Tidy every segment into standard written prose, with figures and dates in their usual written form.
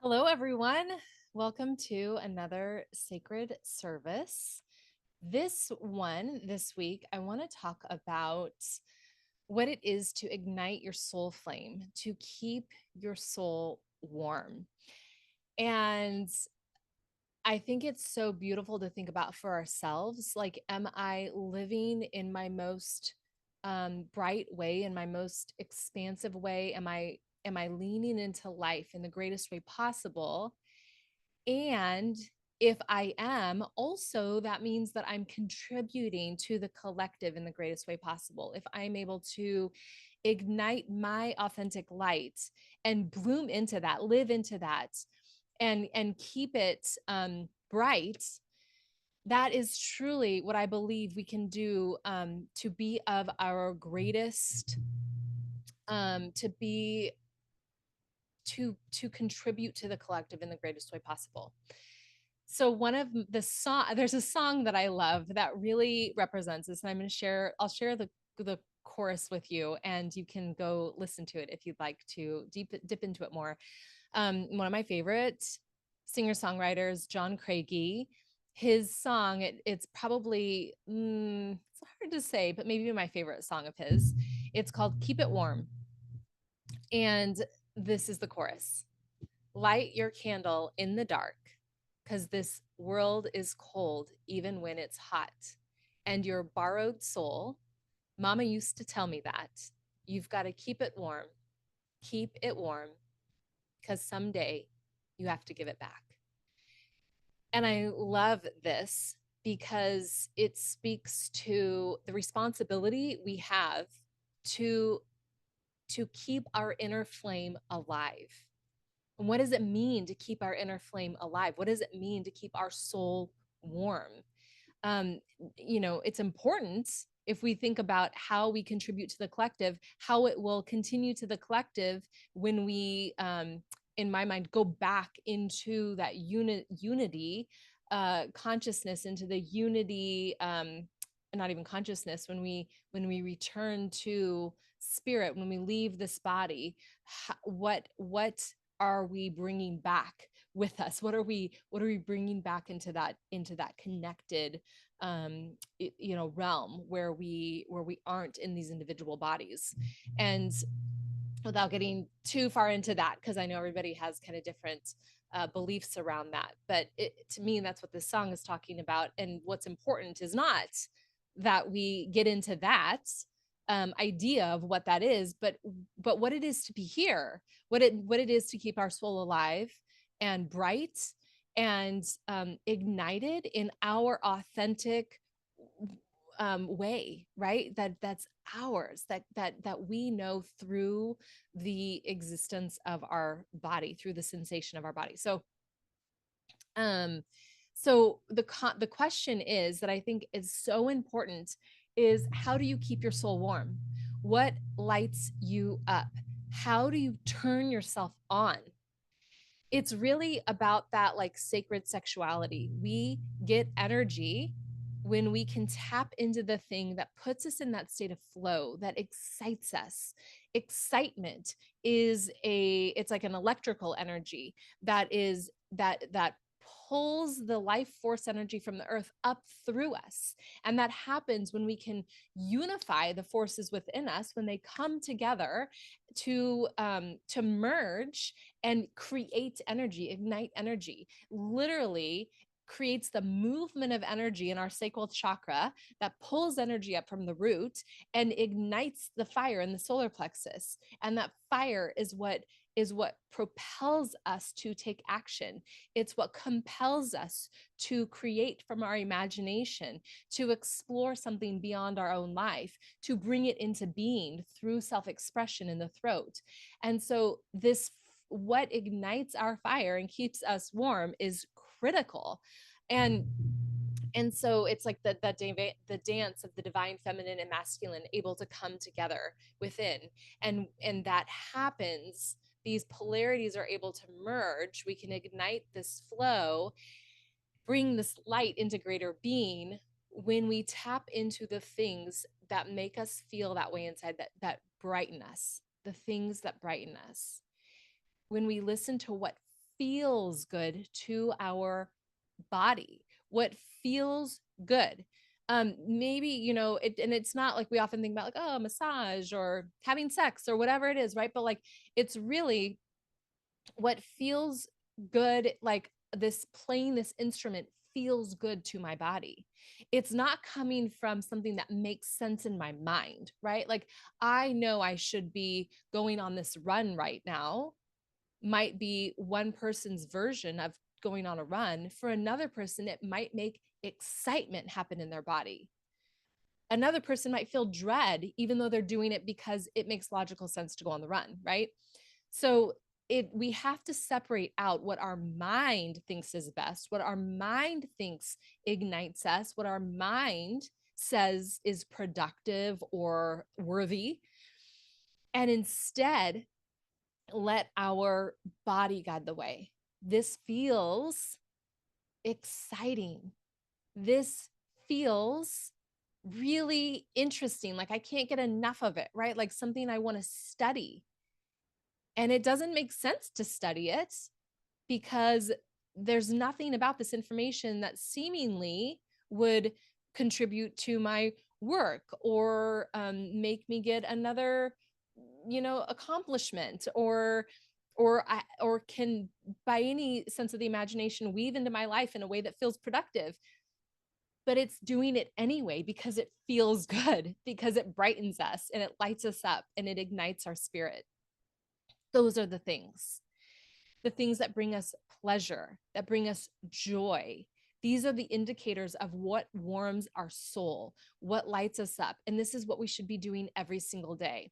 Hello, everyone. Welcome to another sacred service. This week, I want to talk about what it is to ignite your soul flame, to keep your soul warm. And I think it's so beautiful to think about for ourselves. Like, am I living in my most bright way, in my most expansive way? Am I leaning into life in the greatest way possible? And if I am, also that means that I'm contributing to the collective in the greatest way possible. If I'm able to ignite my authentic light and bloom into that, live into that, and keep it bright, that is truly what I believe we can do to be of our greatest, to be to contribute to the collective in the greatest way possible. So there's a song that I love that really represents this, and I'll share the chorus with you, and you can go listen to it if you'd like to dip into it more. One of my favorite singer-songwriters, John Craigie, his song, it's probably it's hard to say, but maybe my favorite song of his. It's called Keep It Warm. And this is the chorus. Light your candle in the dark, because this world is cold even when it's hot. And your borrowed soul, Mama used to tell me that. You've got to keep it warm. Keep it warm, because someday you have to give it back. And I love this because it speaks to the responsibility we have to keep our inner flame alive. And what does it mean to keep our inner flame alive? What does it mean to keep our soul warm? Um, it's important if we think about how we contribute to the collective, how it will continue to the collective when we, in my mind, go back into that unity consciousness, into the unity, not even consciousness, when we return to spirit, when we leave this body, what are we bringing back with us? What are we bringing back into that connected realm where we aren't in these individual bodies? And without getting too far into that, because I know everybody has kind of different beliefs around that, but to me, that's what this song is talking about. And what's important is not that we get into that idea of what that is, but what it is to be here, what it is to keep our soul alive and bright and ignited in our authentic way, right? That's ours, that we know through the existence of our body, through the sensation of our body. Um so the question is that I think is so important is, how do you keep your soul warm? What lights you up? How do you turn yourself on? It's really about that, like, sacred sexuality. We get energy when we can tap into the thing that puts us in that state of flow, that excites us. Excitement it's like an electrical energy that pulls the life force energy from the earth up through us. And that happens when we can unify the forces within us, when they come together to merge and create energy, ignite energy. Literally creates the movement of energy in our sacral chakra that pulls energy up from the root and ignites the fire in the solar plexus. And that fire is what propels us to take action. It's what compels us to create from our imagination, to explore something beyond our own life, to bring it into being through self-expression in the throat. And so what ignites our fire and keeps us warm is critical. And so it's like the dance of the divine feminine and masculine able to come together within. And that happens, these polarities are able to merge. We can ignite this flow, bring this light into greater being when we tap into the things that make us feel that way inside, that brighten us, the things that brighten us. When we listen to what feels good to our body, what feels good. Maybe, and it's not like we often think about like, oh, massage or having sex or whatever it is, right? But like, it's really what feels good, like this playing this instrument feels good to my body. It's not coming from something that makes sense in my mind, right? Like, I know I should be going on this run right now, might be one person's version of going on a run. For another person, it might make excitement happen in their body. Another person might feel dread, even though they're doing it because it makes logical sense to go on the run, right? So we have to separate out what our mind thinks is best, what our mind thinks ignites us, what our mind says is productive or worthy, and instead let our body guide the way. This feels exciting. This feels really interesting. Like I can't get enough of it, right? Like something I want to study. And it doesn't make sense to study it because there's nothing about this information that seemingly would contribute to my work or make me get another, accomplishment or can by any sense of the imagination weave into my life in a way that feels productive. But it's doing it anyway because it feels good, because it brightens us and it lights us up and it ignites our spirit. Those are the things that bring us pleasure, that bring us joy. These are the indicators of what warms our soul, what lights us up. And this is what we should be doing every single day.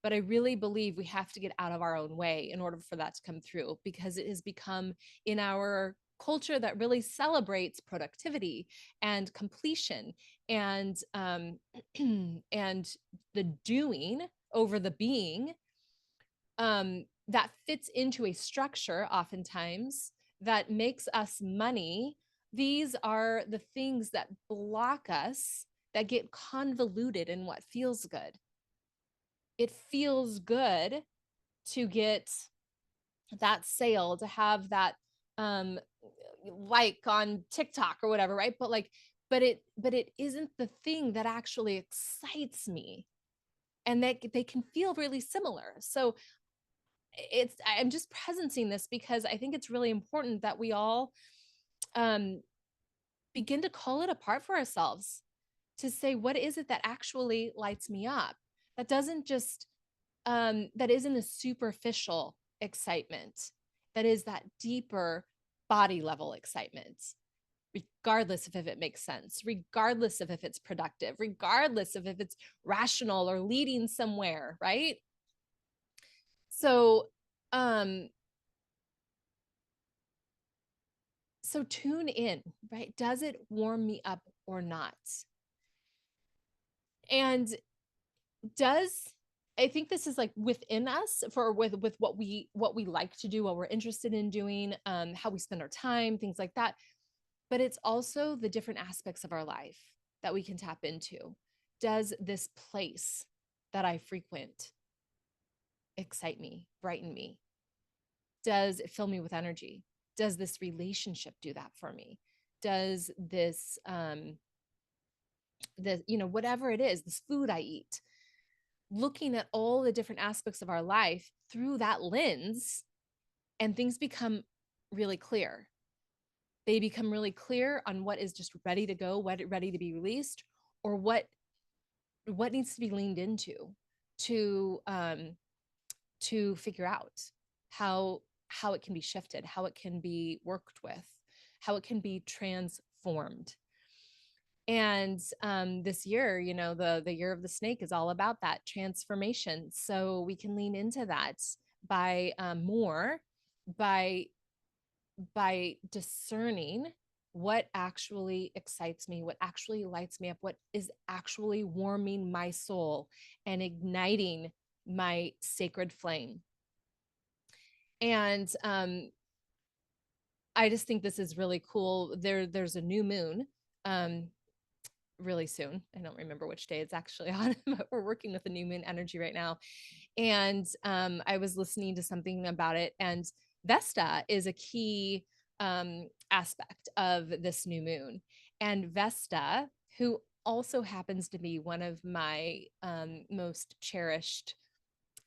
But I really believe we have to get out of our own way in order for that to come through, because it has become in our culture that really celebrates productivity and completion and and the doing over the being, that fits into a structure oftentimes that makes us money. These are the things that block us, that get convoluted in what feels good. It feels good to get that sale, to have that like on TikTok or whatever, right? But it isn't the thing that actually excites me, and that they can feel really similar. So I'm just presencing this because I think it's really important that we all um begin to call it apart for ourselves, to say, what is it that actually lights me up, that doesn't just that isn't a superficial excitement, that is that deeper body level excitement, regardless of if it makes sense, regardless of if it's productive, regardless of if it's rational or leading somewhere, right? So um so tune in, right? Does it warm me up or not? And does I think this is like within us, for with what we like to do, what we're interested in doing, how we spend our time, things like that. But it's also the different aspects of our life that we can tap into. Does this place that I frequent excite me, brighten me? Does it fill me with energy? Does this relationship do that for me? Does this whatever it is, this food I eat, looking at all the different aspects of our life through that lens, and things become really clear. They become really clear on what is just ready to go, what ready to be released, or what needs to be leaned into to figure out how it can be shifted, how it can be worked with, how it can be transformed. And this year, the year of the snake is all about that transformation. So we can lean into that by more by discerning what actually excites me, what actually lights me up, what is actually warming my soul and igniting my sacred flame. And I just think this is really cool. There's a new moon really soon. I don't remember which day it's actually on, but we're working with the new moon energy right now. And I was listening to something about it, and Vesta is a key aspect of this new moon. And Vesta, who also happens to be one of my most cherished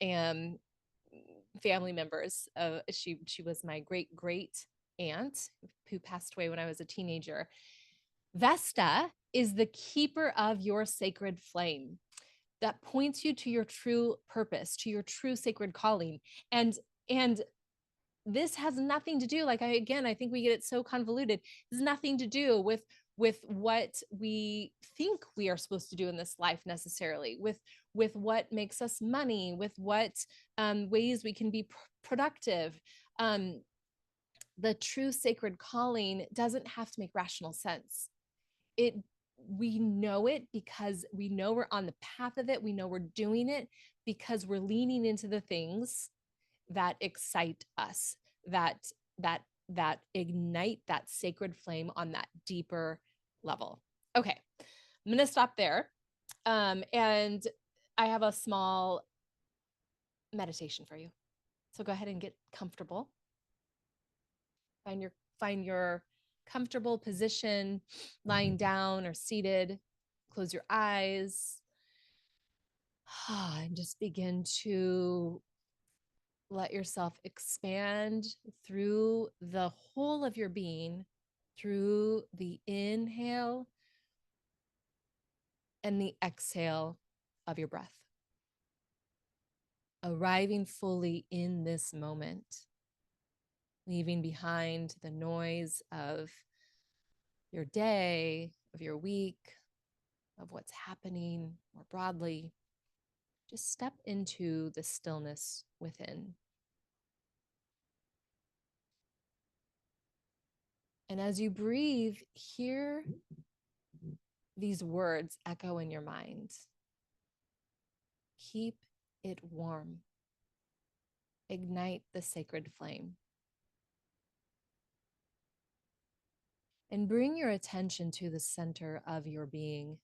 um, family members. She was my great aunt who passed away when I was a teenager. Vesta is the keeper of your sacred flame that points you to your true purpose, to your true sacred calling. And this has nothing to do, like I think we get it so convoluted. This has nothing to do with what we think we are supposed to do in this life necessarily, with what makes us money, with what ways we can be productive. um, the true sacred calling doesn't have to make rational sense. it We know it because we know we're on the path of it. We know we're doing it because we're leaning into the things that excite us, that that that ignite that sacred flame on that deeper level. Okay, I'm going to stop there. And I have a small meditation for you. So go ahead and get comfortable. Find your comfortable position, lying down or seated. Close your eyes. And just begin to let yourself expand through the whole of your being, through the inhale and the exhale of your breath, arriving fully in this moment, leaving behind the noise of your day, of your week, of what's happening more broadly. Just step into the stillness within. And as you breathe, hear these words echo in your mind. Keep it warm. Ignite the sacred flame. And bring your attention to the center of your being.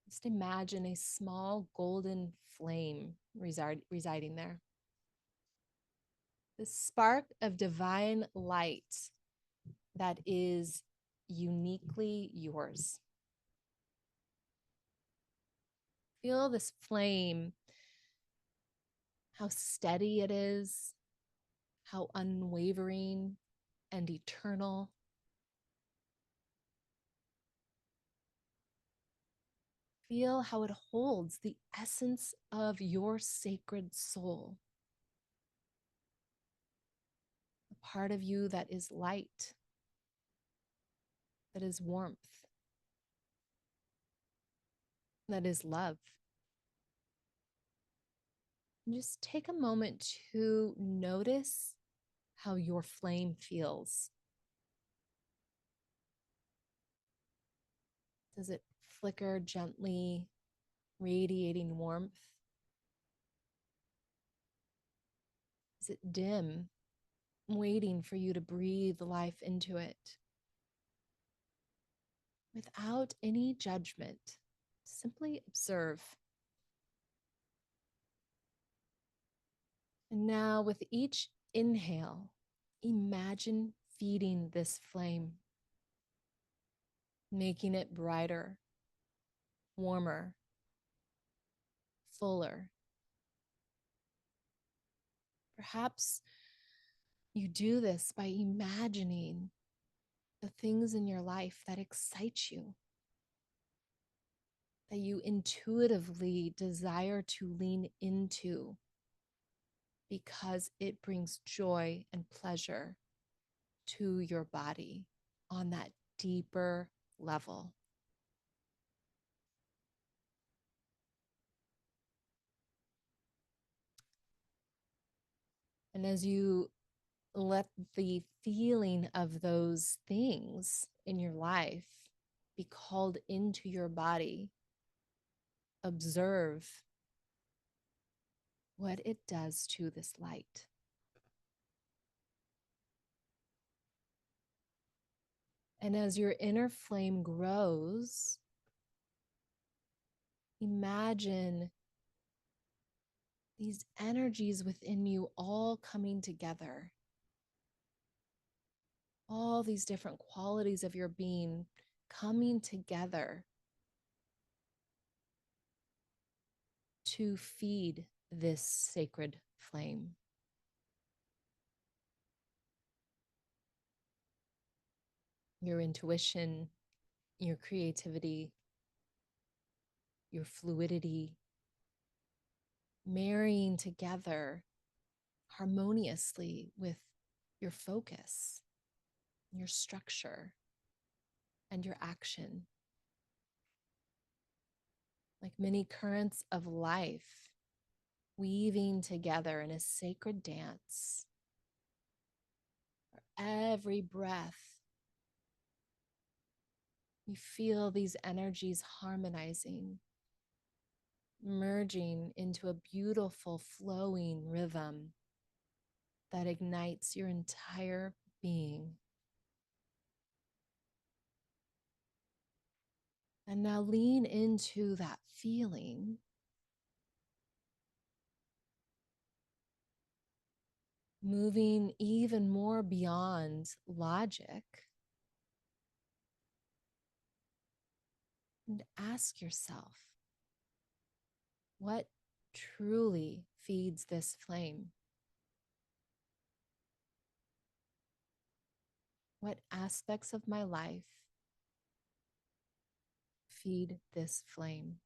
Just imagine a small golden flame residing there. The spark of divine light that is uniquely yours. Feel this flame, how steady it is, how unwavering and eternal. Feel how it holds the essence of your sacred soul, a part of you that is light, that is warmth, that is love. And just take a moment to notice how your flame feels. Does it flicker gently, radiating warmth? Is it dim, waiting for you to breathe life into it? Without any judgment, simply observe. And now, with each inhale, imagine feeding this flame, making it brighter, warmer, fuller. Perhaps you do this by imagining the things in your life that excite you, that you intuitively desire to lean into because it brings joy and pleasure to your body on that deeper level. And as you let the feeling of those things in your life be called into your body, observe what it does to this light. And as your inner flame grows, imagine these energies within you all coming together, all these different qualities of your being coming together to feed this sacred flame. Your intuition, your creativity, your fluidity, marrying together harmoniously with your focus, your structure, and your action. Like many currents of life, weaving together in a sacred dance. Every breath, you feel these energies harmonizing, merging into a beautiful flowing rhythm that ignites your entire being. And now lean into that feeling. Moving even more beyond logic. And ask yourself, what truly feeds this flame? What aspects of my life feed this flame?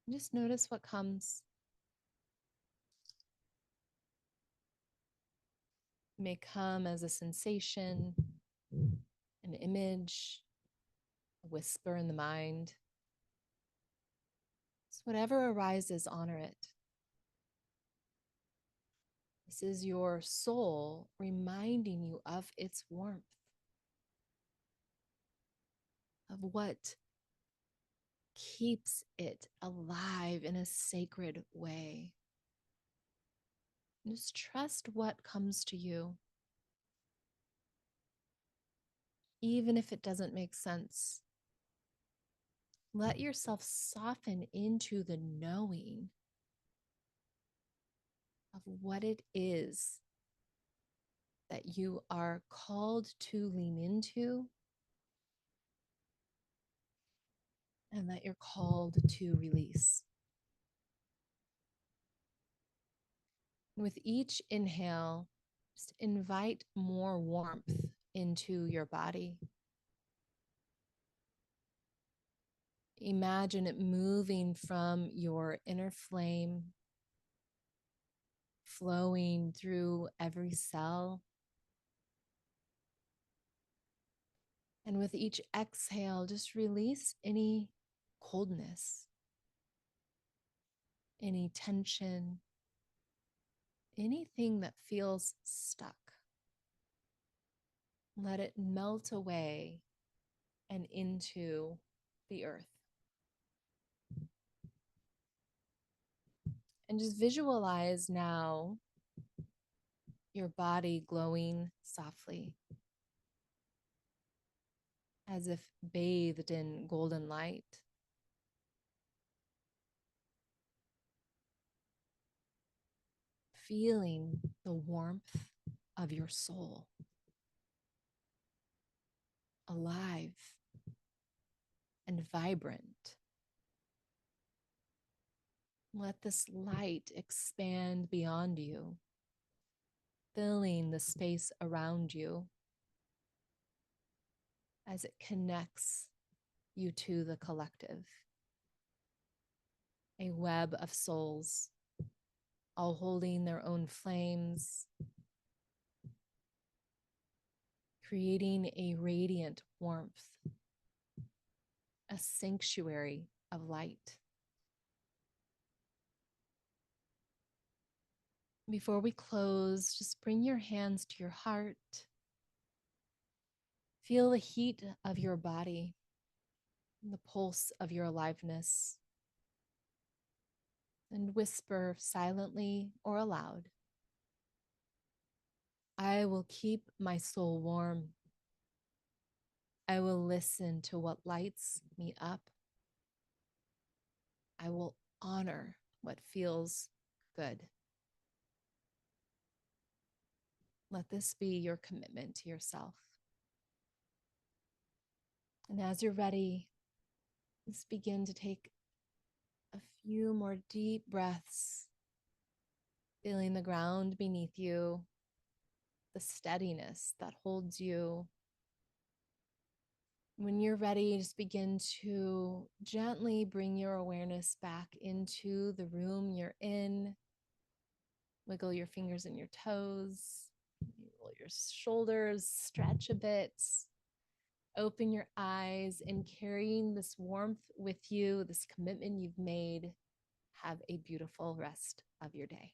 Just notice what comes. It may come as a sensation, an image, a whisper in the mind. So whatever arises, honor it. This is your soul reminding you of its warmth, of what keeps it alive in a sacred way. Just trust what comes to you, even if it doesn't make sense. Let yourself soften into the knowing of what it is that you are called to lean into and that you're called to release. With each inhale, just invite more warmth into your body. Imagine it moving from your inner flame, flowing through every cell. And with each exhale, just release any coldness, any tension, anything that feels stuck. Let it melt away and into the earth. And just visualize now your body glowing softly, as if bathed in golden light. Feeling the warmth of your soul, alive and vibrant. Let this light expand beyond you, filling the space around you as it connects you to the collective. A web of souls, all holding their own flames, creating a radiant warmth, a sanctuary of light. Before we close, just bring your hands to your heart. Feel the heat of your body, the pulse of your aliveness, and whisper silently or aloud, I will keep my soul warm. I will listen to what lights me up. I will honor what feels good. Let this be your commitment to yourself. And as you're ready, just begin to take a few more deep breaths, feeling the ground beneath you, the steadiness that holds you. When you're ready, just begin to gently bring your awareness back into the room you're in. Wiggle your fingers and your toes, roll your shoulders, stretch a bit, open your eyes, and carrying this warmth with you, this commitment you've made, have a beautiful rest of your day.